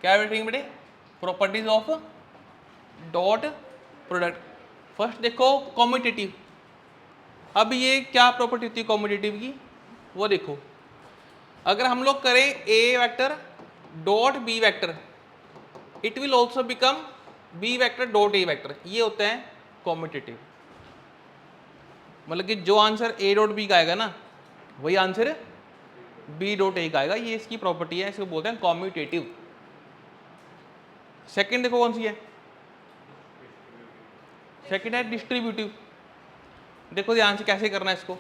क्या लिखेंगे बेटे, properties of dot product. First देखो कॉम्यूटेटिव। अब ये क्या प्रॉपर्टी होती है कॉम्यूटेटिव की, वो देखो। अगर हम लोग करें A vector dot B vector, it will also become B vector dot A vector, ये होता है कॉम्यूटेटिव। मतलब कि जो आंसर ए डॉट बी का आएगा ना, वही आंसर बी डॉट ए का आएगा, ये इसकी प्रॉपर्टी है, इसको बोलते हैं कॉम्यूटेटिव। सेकंड देखो कौन सी है, सेकंड है डिस्ट्रीब्यूटिव। देखो ध्यान से कैसे करना है इसको।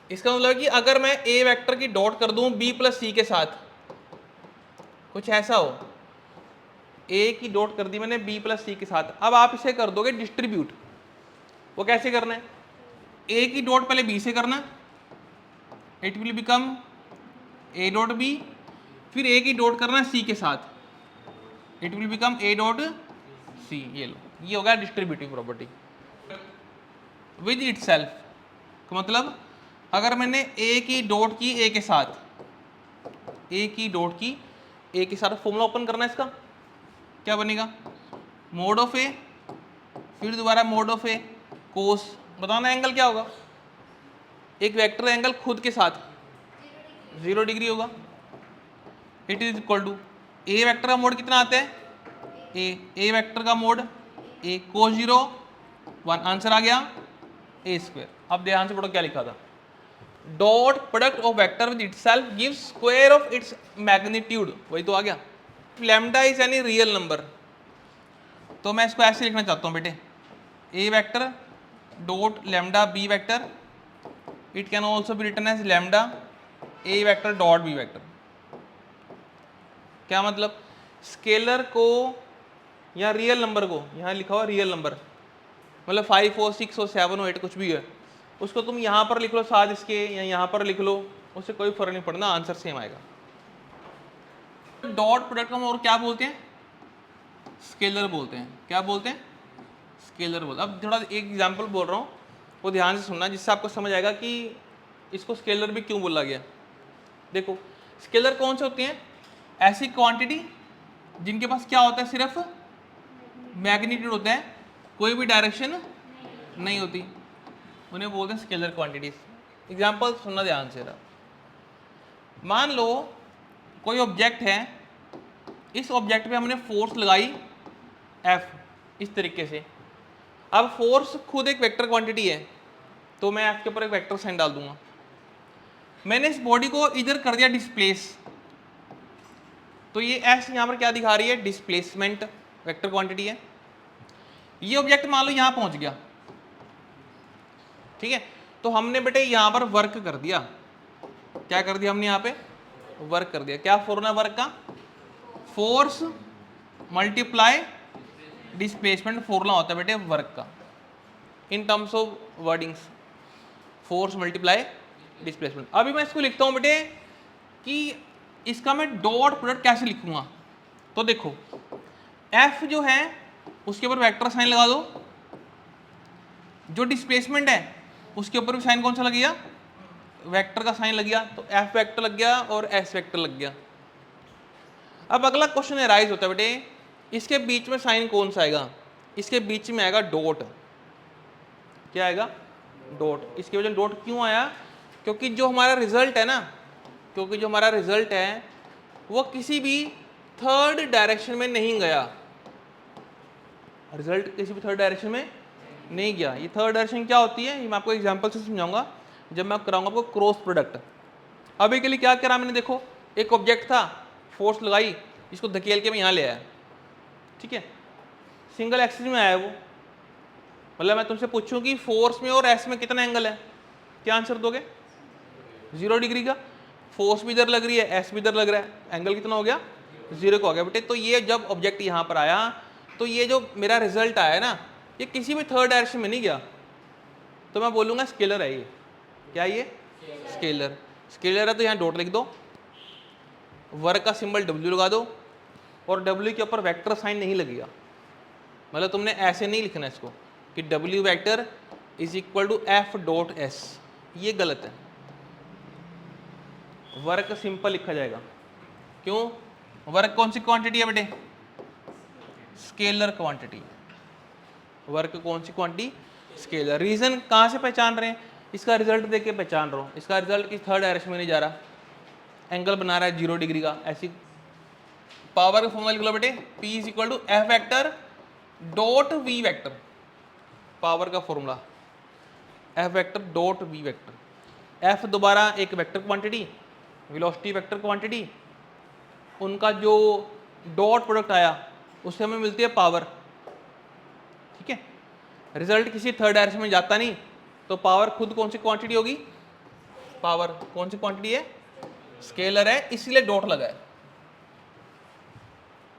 इसका मतलब कि अगर मैं ए वेक्टर की डॉट कर दूं बी प्लस सी के साथ, कुछ ऐसा हो, ए की डॉट कर दी मैंने बी प्लस सी के साथ, अब आप इसे कर दोगे डिस्ट्रीब्यूट। वो कैसे करना है, ए की डॉट पहले बी से करना, it will become A dot B, फिर ए की डॉट करना सी के साथ, it will become A dot C. ये लो, ये हो गया डिस्ट्रीब्यूटिव प्रॉपर्टी। विद इटसेल्फ का मतलब अगर मैंने ए की डॉट की ए के साथ, ए की डॉट की ए के साथ, फॉर्मूला ओपन करना है इसका, क्या बनेगा, मोड ऑफ ए, फिर दोबारा मोड ऑफ ए कोस, बताना एंगल क्या होगा, एक वेक्टर एंगल खुद के साथ 0 डिग्री होगा। It is equal to A vector का मोड कितना आता है, ए वेक्टर का मोड ए कोस 0 1, आंसर आ गया ए स्क्वायर। अब ध्यान से पढ़ो क्या लिखा था, dot product of vector with itself gives square of its magnitude, वही तो आ गया। Lambda is any real number, तो मैं इसको ऐसे लिखना चाहता हूँ बेटे, A vector dot lambda B vector, it can also be written as lambda A vector dot B vector. क्या मतलब, स्केलर को या रियल नंबर को, यहाँ लिखा हुआ रियल नंबर, मतलब 5 हो 6 हो 7 हो 8 कुछ भी है, उसको तुम यहाँ पर लिख लो साथ इसके, या यहाँ पर लिख लो, उससे कोई फर्क नहीं पड़ना, आंसर सेम आएगा। डॉट प्रोडक्ट को हम और क्या बोलते हैं, स्केलर बोलते हैं। क्या बोलते हैं, स्केलर बोलते हैं। अब थोड़ा एक एग्जांपल बोल रहा हूँ, वो ध्यान से सुनना, जिससे आपको समझ आएगा कि इसको स्केलर भी क्यों बोला गया। देखो स्केलर कौन से होते हैं, ऐसी क्वांटिटी जिनके पास क्या होता है, सिर्फ मैग्नीट्यूड होता है, कोई भी डायरेक्शन नहीं होती, उन्हें बोलते हैं स्केलर क्वांटिटीज। एग्जांपल सुनना ध्यान से। मान लो कोई ऑब्जेक्ट है, इस ऑब्जेक्ट पे हमने फोर्स लगाई F इस तरीके से। अब फोर्स खुद एक वेक्टर क्वांटिटी है, तो मैं F के ऊपर एक वेक्टर साइन डाल दूंगा। मैंने इस बॉडी को इधर कर दिया डिस्प्लेस, तो ये S यहाँ पर क्या दिखा रही है, डिस्प्लेसमेंट वेक्टर क्वांटिटी है। ये ऑब्जेक्ट मान लो यहाँ पहुंच गया, ठीक है, तो हमने बेटे यहाँ पर वर्क कर दिया। क्या कर दिया हमने यहाँ पे, वर्क कर दिया। क्या फॉर्मूला वर्क का, फोर्स मल्टीप्लाई डिस्प्लेसमेंट फॉर्मूला होता है बेटे वर्क का, in terms of wordings, force multiply displacement. अभी मैं इसको लिखता हूँ बेटे कि इसका मैं डॉट प्रोडक्ट कैसे लिखूंगा। तो देखो F जो है उसके ऊपर वेक्टर साइन लगा दो, जो डिस्प्लेसमेंट है उसके ऊपर भी साइन कौन सा लग गया, वेक्टर का साइन लग गया, तो F वेक्टर लग गया और S वेक्टर लग गया। अब अगला क्वेश्चन अराइज होता है बेटे, इसके बीच में साइन कौन सा आएगा, इसके बीच में आएगा डॉट। क्या आएगा, डॉट। इसकी वजह डॉट क्यों आया, क्योंकि जो हमारा रिजल्ट है ना, क्योंकि जो हमारा रिजल्ट है वो किसी भी थर्ड डायरेक्शन में नहीं गया, रिजल्ट किसी भी थर्ड डायरेक्शन में नहीं गया। ये थर्ड डायरेक्शन क्या होती है, ये मैं आपको एग्जांपल से समझाऊंगा जब मैं कराऊंगा आपको क्रॉस प्रोडक्ट। अभी के लिए क्या करा मैंने, देखो एक ऑब्जेक्ट था, फोर्स लगाई, इसको धकेल के मैं यहाँ ले आया, ठीक है, सिंगल एक्सिस में आया वो। मतलब मैं तुमसे पूछूं कि फोर्स में और एस में कितना एंगल है, क्या आंसर दोगे, 0 डिग्री का। फोर्स भी इधर लग रही है, एस भी इधर लग रहा है, एंगल कितना हो गया, 0 का हो गया बेटे। तो ये जब ऑब्जेक्ट यहाँ पर आया, तो ये जो मेरा रिजल्ट आया ना, ये किसी भी थर्ड डायरेक्शन में नहीं गया, तो मैं बोलूँगा स्केलर है ये। क्या ये, स्केलर। स्केलर है तो यहाँ डॉट लिख दो, वर्क का सिंबल W लगा दो, और W के ऊपर वेक्टर साइन नहीं लगेगा। मतलब तुमने ऐसे नहीं लिखना इसको कि W vector is equal to F dot S, ये गलत है। वर्क सिंपल लिखा जाएगा, क्यों, वर्क कौन सी क्वांटिटी है बेटे? Scalar quantity. वर्क कौन सी क्वांटिटी? स्केलर। रीजन कहाँ से पहचान रहे हैं? इसका रिजल्ट देख के पहचान रहा हूँ। इसका रिजल्ट किस थर्ड डायरेक्शन में नहीं जा रहा, एंगल बना रहा है 0 डिग्री का। ऐसी पावर का फॉर्मूला लिख लो बेटे, P is equal to F vector dot V vector. Power का formula F vector dot V vector. F दोबारा एक vector quantity, velocity vector quantity, उनका जो डॉट प्रोडक्ट आया उससे हमें मिलती है पावर। ठीक है, रिजल्ट किसी थर्ड डायरेक्शन में जाता नहीं, तो पावर खुद कौन सी क्वांटिटी होगी? पावर कौन सी क्वांटिटी है? स्केलर है, इसीलिए डॉट लगा है।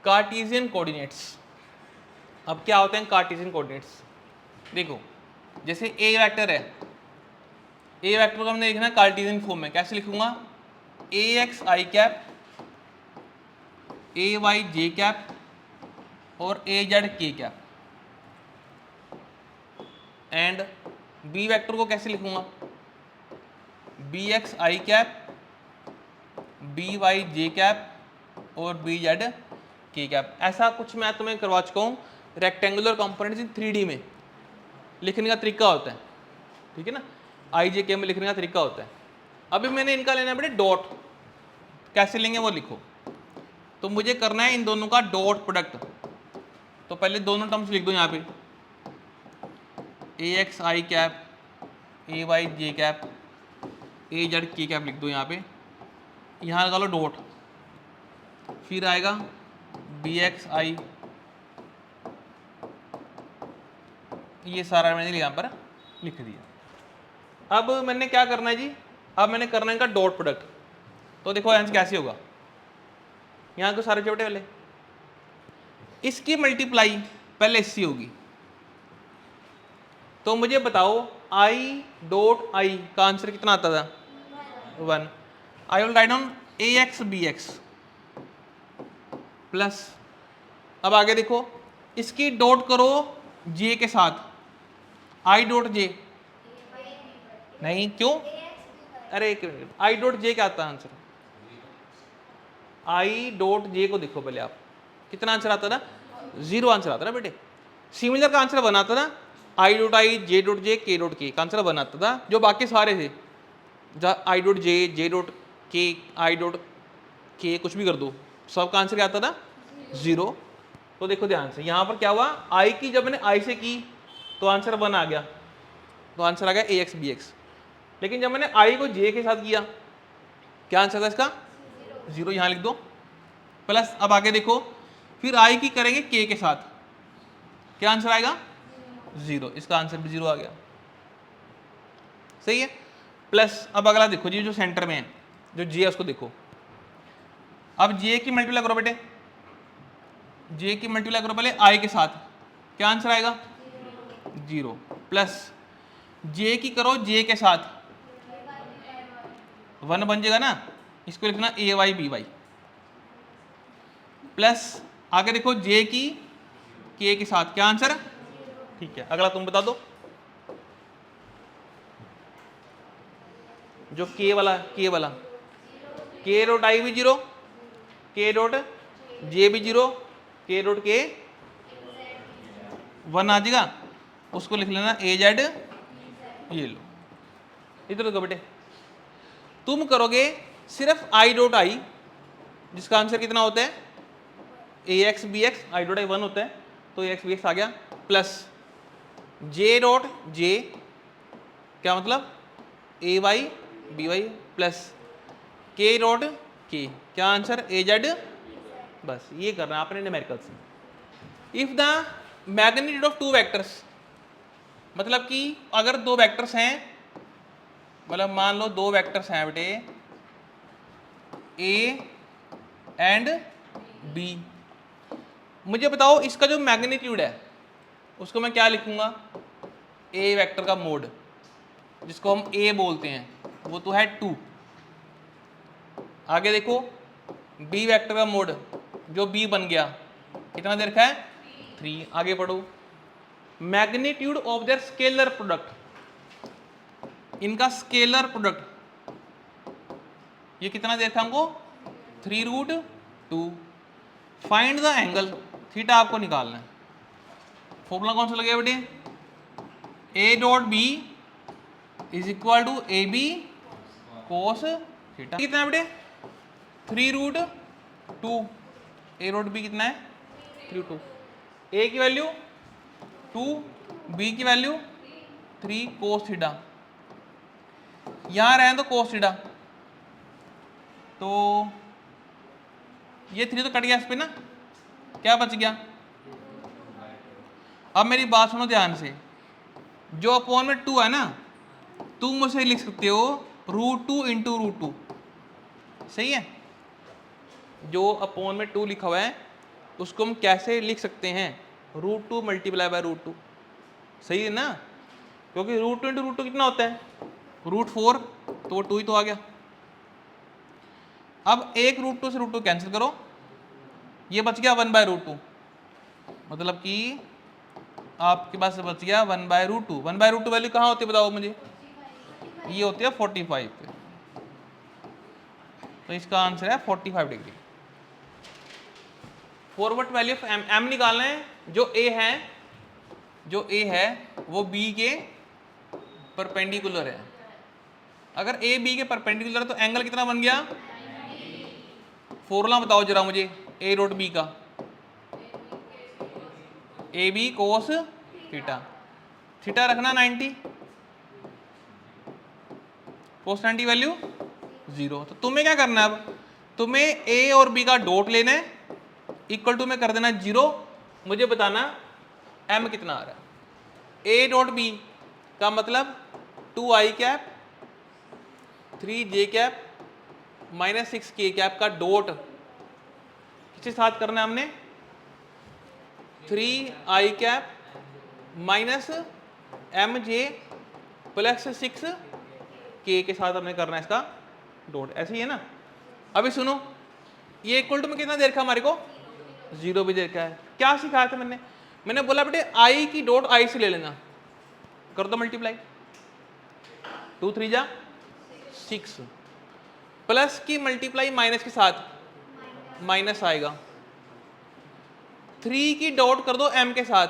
Cartesian coordinates. अब क्या होते हैं कार्टेशियन कोऑर्डिनेट्स? देखो, जैसे ए वेक्टर है, ए वेक्टर को हमने लिखना कार्टेशियन फॉर्म में। कैसे लिखूंगा? ए एक्स आई कैप, ए वाई जे कैप और ए जेड के कैप। एंड बी वेक्टर को कैसे लिखूंगा? बी एक्स आई कैप, बी वाई जे कैप और बी जेड के कैप। ऐसा कुछ मैं तुम्हें करवा चुका हूँ। रेक्टेंगुलर कंपोनेंट्स इन 3D में लिखने का तरीका होता है, ठीक है ना, आई जे के में लिखने का तरीका होता है। अभी मैंने इनका लेना है बेटे डॉट। कैसे लेंगे वो लिखो। तो मुझे करना है इन दोनों का डॉट प्रोडक्ट। तो पहले दोनों टर्म्स लिख दो यहाँ पे, ए एक्स आई कैप, ए वाई जे कैप, ए जेड के कैप लिख दो यहाँ पे। यहाँ लगा लो डॉट, फिर आएगा बी एक्स आई, ये सारा मैंने यहाँ पर लिख दिया। अब मैंने क्या करना है जी? अब मैंने करना है इनका डॉट प्रोडक्ट। तो देखो आंसर कैसे होगा। यहाँ को सारे छोटे वाले, इसकी मल्टीप्लाई पहले इससे होगी। तो मुझे बताओ आई डॉट आई का आंसर कितना आता था? 1। I will write down A X B X plus, अब आगे देखो, इसकी डॉट करो जे के साथ, आई डॉट जे नहीं, क्यों? अरे एक मिनट, आई डॉट जे क्या आता है आंसर? आई डॉट जे को देखो पहले आप, कितना आंसर आता था? 0 आंसर आता था बेटे। सिमिलर का आंसर बनाता था आई डॉट आई, जे डॉट जे, के डॉट के का आंसर बनाता था। जो बाकी सारे थे, I dot J, J dot के, आई डॉट के, कुछ भी कर दो, सबका आंसर क्या आता था? 0। तो देखो ध्यान से, यहाँ पर क्या हुआ, आई की जब मैंने आई से की तो आंसर 1 आ गया, तो आंसर आ गया ए एक्स बी एक्स। लेकिन जब मैंने आई को जे के साथ किया, क्या आंसर था इसका? 0। यहाँ लिख दो प्लस। अब आगे देखो, फिर आई की करेंगे के के साथ, क्या आंसर आएगा? 0। इसका आंसर भी 0 आ गया। सही है। प्लस अब अगला देखो जी, जो सेंटर में है, जो जे है उसको देखो। अब जे की मल्टीप्लाई करो बेटे, जे की मल्टीप्लाई करो पहले आई के साथ, क्या आंसर आएगा? 0। प्लस जे की करो जे के साथ, 1 बन जाएगा ना, इसको लिखना ए वाई बी वाई। प्लस आगे देखो जे की के के साथ, क्या आंसर? ठीक है, अगला तुम बता दो। जो के वाला, के डॉट आई भी 0, के डॉट जे भी 0, के डॉट के 1 आ जाएगा, उसको लिख लेना ए जेड। ये लो, इधर देखो बेटे, तुम करोगे सिर्फ आई डॉट आई, जिसका आंसर कितना होता है? A X B X, I dot I 1 होता है, तो ए एक्स बी एक्स आ गया। प्लस जे डॉट जे, क्या मतलब? A Y B Y, plus K dot K, क्या आंसर? ए जेड। बस ये करना आपने न्यूमेरिकल्स में। If the magnitude of 2 vectors, मतलब कि अगर 2 वेक्टर्स हैं, मतलब मान लो 2 वेक्टर्स हैं बेटे, ए एंड बी, मुझे बताओ इसका जो मैग्नीट्यूड है उसको मैं क्या लिखूंगा? ए वेक्टर का मोड, जिसको हम ए बोलते हैं, वो तो है 2। आगे देखो बी वेक्टर का मोड, जो बी बन गया, कितना दे रखा है? 3। आगे पढ़ो, magnitude of their scalar product, इनका स्केलर प्रोडक्ट ये कितना दे रखा हमको? 3√2। फाइंड द एंगल, थीटा आपको निकालना है। फॉर्मूला कौन सा लगेगा बेटे, A dot B is equal to A B cos theta. कितना है बेटे, 3√2। ए डॉट बी कितना है 3√2। ए की वैल्यू 2, बी की वैल्यू 3 कोस थीटा। यहां रहे तो कोस थीटा, तो ये 3 तो कट गया इस पे ना, क्या बच गया। अब मेरी बात सुनो ध्यान से, जो अपॉन में 2 है ना, तुम उसे लिख सकते हो √2 इंटू √2, सही है। जो अपॉन में 2 लिखा हुआ है उसको हम कैसे लिख सकते हैं, √2 मल्टीप्लाई बाय √2, सही है ना, क्योंकि √2 इंटू √2 कितना होता है, √4, तो वो 2 ही तो आ गया। अब एक √2 से √2 कैंसिल करो, ये बच गया 1/√2, मतलब कि आपके पास बच गया 1/√2। 1/√2 वैल्यू कहाँ होती है बताओ मुझे, ये होती है 45 पे, तो इसका आंसर है 45 degree. Forward value of M निकालना है। जो ए है वो बी के परपेंडिकुलर है। अगर ए बी के परपेंडिकुलर है तो एंगल कितना बन गया, फॉर्मूला बताओ जरा मुझे ए डॉट बी का, A B cos theta. Theta रखना 90, कोस 90 वैल्यू 0। तो तुम्हें क्या करना है, अब तुम्हें ए और बी का डॉट लेना है, इक्वल टू में कर देना 0, मुझे बताना एम कितना आ रहा है। ए डॉट बी का मतलब 2i cap 3j cap -6k cap का डॉट किसके साथ करना है हमने, 3i कैप -mj + 6k के साथ हमने करना है इसका डॉट, ऐसे ही है ना। अभी सुनो, ये इक्वल टू में कितना दे रखा है हमारे को, 0 भी दे रखा है। क्या सिखाया था मैंने बोला बेटे i की डॉट i से ले लेना, कर दो मल्टीप्लाई, 2 3 जा 6, प्लस की मल्टीप्लाई माइनस के साथ माइनस आएगा, 3 की डॉट कर दो m के साथ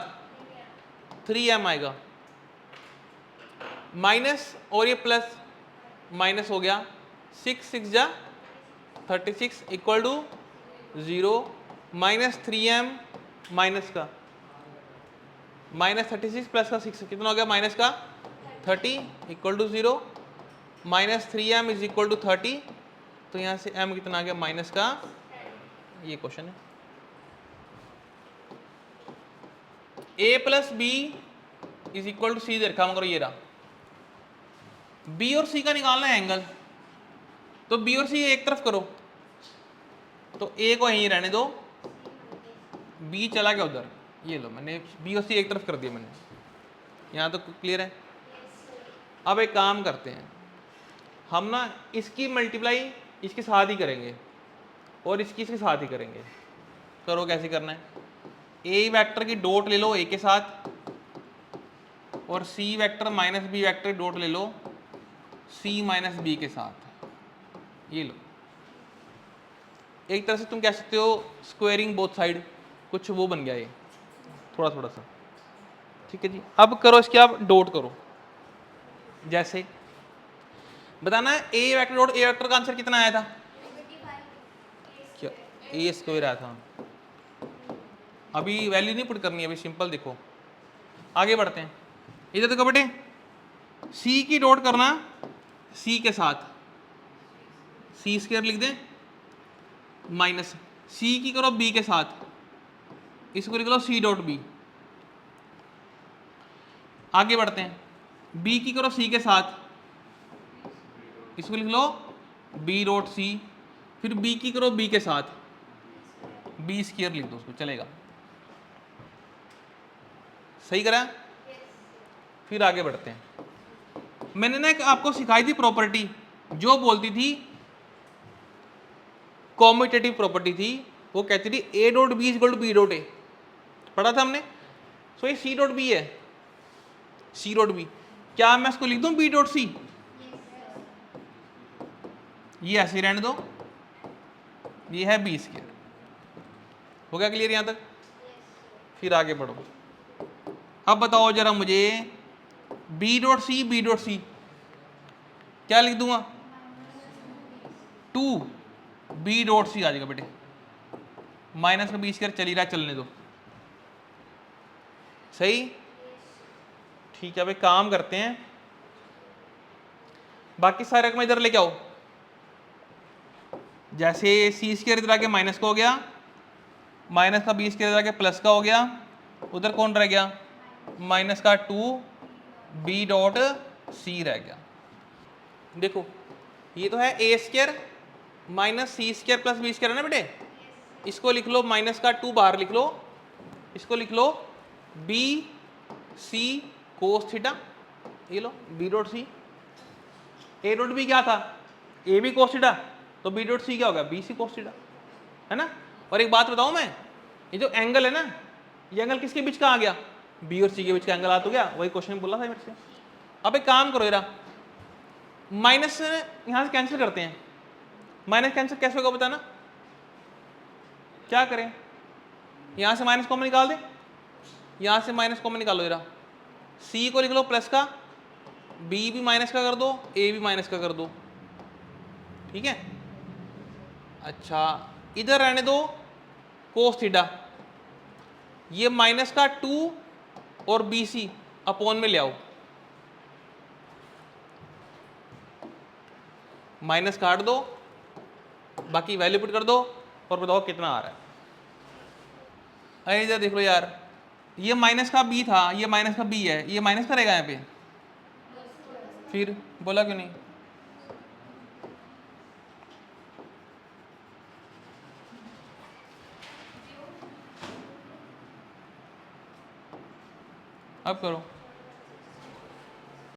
3m आएगा, माइनस और ये प्लस माइनस हो गया, 6 6 जा 36 इक्वल टू 0, -3m माइनस का -36 प्लस का 6 कितना हो गया, माइनस का 30 equal to 0, -3m is equal to 30, तो यहाँ से m कितना आ गया माइनस का, ये क्वेश्चन है। a plus B is equal to C दे रखा, मगर ये रहा, b और c का निकालना है एंगल, तो b और c एक तरफ करो, तो a को यहीं रहने दो, b चला गया उधर, ये लो मैंने b और c एक तरफ कर दिया मैंने, यहाँ तो क्लियर है। अब एक काम करते हैं हम ना, इसकी मल्टीप्लाई इसके साथ ही करेंगे और इसके साथ ही करेंगे। करो कैसे करना है, a वेक्टर की डॉट ले लो a के साथ, और c vector minus b vector की डॉट ले लो c माइनस b के साथ, ये लो। एक तरह से तुम कह सकते हो स्क्वायरिंग बोथ साइड, कुछ वो बन गया ये थोड़ा थोड़ा सा, ठीक है जी। अब करो इसके, आप डॉट करो, जैसे बताना है A vector dot A vector का आंसर कितना आया था, क्या ए स्क्वायर आया था। अभी वैल्यू नहीं पुट करनी है, अभी सिंपल देखो, आगे बढ़ते हैं। इधर देखो बेटे, सी की डॉट करना सी के साथ, सी स्क्वायर लिख दें, माइनस सी की करो बी के साथ, इसको लिख लो सी डॉट बी। आगे बढ़ते हैं, बी की करो सी के साथ, इसको लिख लो बी डॉट सी, फिर बी की करो बी के साथ, बी स्क्वायर लिख दो उसको, चलेगा, सही करा। फिर आगे बढ़ते हैं, मैंने ना एक आपको सिखाई थी प्रॉपर्टी जो बोलती थी, कॉम्यूटेटिव प्रॉपर्टी थी, वो कहती थी A dot B is equal to B dot A, पढ़ा था हमने। सो ये सी डॉट बी है, सी डॉट बी, क्या मैं इसको लिख दूं बी डॉट सी, ये ऐसे रहने दो, ये है बी स्क्वायर, हो गया क्लियर यहाँ तक? फिर आगे बढ़ो। अब बताओ जरा मुझे बी डॉट सी क्या लिख दूंगा? 2 बी डॉट सी आ जाएगा बेटे, माइनस का बी स्क्वायर चल ही रहा है, चलने दो। सही, ठीक है। अब एक काम करते हैं, बाकी सारे रकम इधर लेके आओ। जैसे सी स्क्वायर इधर आके माइनस का हो गया, माइनस का बी स्क्वायर इधर आके प्लस का हो गया, उधर कौन रह गया? माइनस का 2 बी डॉट सी रह गया। देखो ये तो है ए स्क्वायर माइनस सी स्क्वायर प्लस बी स्क्वायर है ना बेटे, इसको लिख लो माइनस का 2 बाहर लिख लो, इसको लिख लो बी सी कोस थीटा, ये लो B dot C. A dot B क्या था? ए बी कोस थीटा, तो बी डॉट सी क्या होगा? बी सी कोस थीटा, है ना। और एक बात बताऊं मैं, ये जो एंगल है ना, ये एंगल किसके बीच का आ गया? बी और सी के बीच का एंगल आ तो गया, वही क्वेश्चन बोला था मेरे से। अब एक काम करो जरा, माइनस यहां से कैंसिल करते हैं। माइनस कैंसिल कैसे होगा बताना? क्या करें, यहां से माइनस कॉमन निकाल दे, यहां से माइनस कॉमन निकालो जरा, सी को लिख लो प्लस का, बी भी माइनस का कर दो, ए भी माइनस का कर दो, ठीक है। अच्छा इधर रहने दो कोस थीटा, ये माइनस का 2 और बी सी अपॉन में ले आओ, माइनस काट दो, बाकी वैल्यू पुट कर दो और बताओ कितना आ रहा है। अरे इधर देख लो यार, ये माइनस का बी था, ये माइनस का बी है, ये माइनस करेगा यहाँ पे, फिर बोला क्यों नहीं? अब करो।